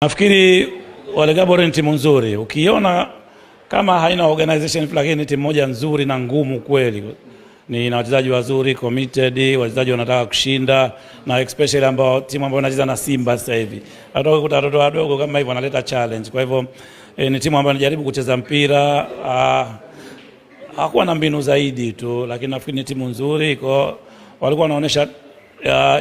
Nafikiri wale Gaborone ni timu nzuri. Ukiona kama haina organization, lakini ni timu moja nzuri na ngumu kweli. Ni na wachezaji wazuri, committed, wachezaji wanataka kushinda, na especially ambao timu ambayo inacheza na Simba sasa hivi. Hata ukuta watoto wadogo kama hivyo wanaleta challenge. Kwa hivyo ni timu ambayo inajaribu kucheza mpira, hakuwa na mbinu zaidi tu, lakini nafikiri ni timu nzuri. Kwa walikuwa wanaonyesha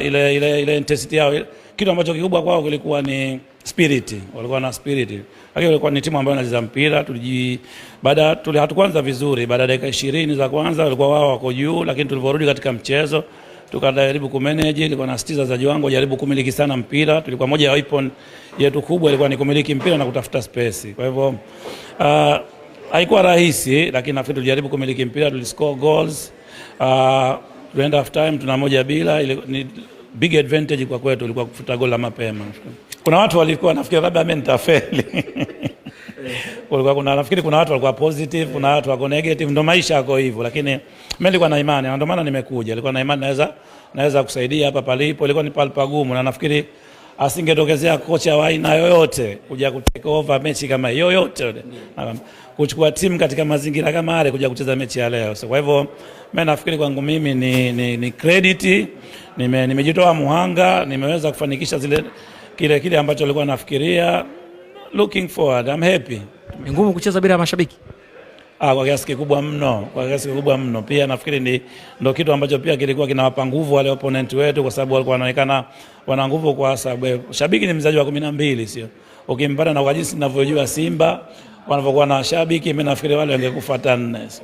ile intensity yao. Kitu ambacho kikubwa kwao kilikuwa ni spirit. Walikuwa na spirit. Lakini walikuwa ni timu ambayo inacheza mpira. Hatukuanza vizuri. Baada ya dakika 20 za kwanza walikuwa wao wako juu, lakini tulivorudi katika mchezo tukajaribu kumanage. Ilikuwa na stiza za jiwango, jaribu kumiliki sana mpira. Tulikuwa moja ya weapon yetu kubwa ilikuwa ni kumiliki mpira na kutafuta space. Kwa hivyo haikuwa rahisi, lakini nafikiri tulijaribu kumiliki mpira, tuliscore goals. Tuenda half time tuna 1-0. Ile ni big advantage kwa kwetu, ilikuwa kufuta goal mapema. Kuna watu walikuwa nafikiri labda mimi nitafeli. Nafikiri kuna watu walikuwa positive, kuna watu wako negative, ndio maisha yako hivyo, lakini mimi nilikuwa na imani, ndio maana nimekuja. Nilikuwa na imani naweza kusaidia hapa palipo. Ilikuwa ni pale pagumu, na nafikiri asingetokezea kocha wa aina yoyote kuja kutake over mechi kama yoyote, kuchukua timu katika mazingira kama yale kuja kucheza mechi ya leo. So kwa hivyo mimi nafikiri kwangu mimi ni credit, nimejitoa muhanga, nimeweza kufanikisha kile ambacho nilikuwa nafikiria. Looking forward, I'm happy. Ni ngumu kucheza bila mashabiki? Kwa kiasi kikubwa mno. Pia nafikiri ndio kitu ambacho pia kilikuwa kinawapa nguvu wale opponent wetu, kwa sababu walikuwa wanaonekana wana nguvu, kwa sababu shabiki ni mchezaji wa 12, sio? Ukimpata na kwa jinsi ninavyojua Simba wanavyokuwa na shabiki, mimi nafikiri wale wangekufuata 4.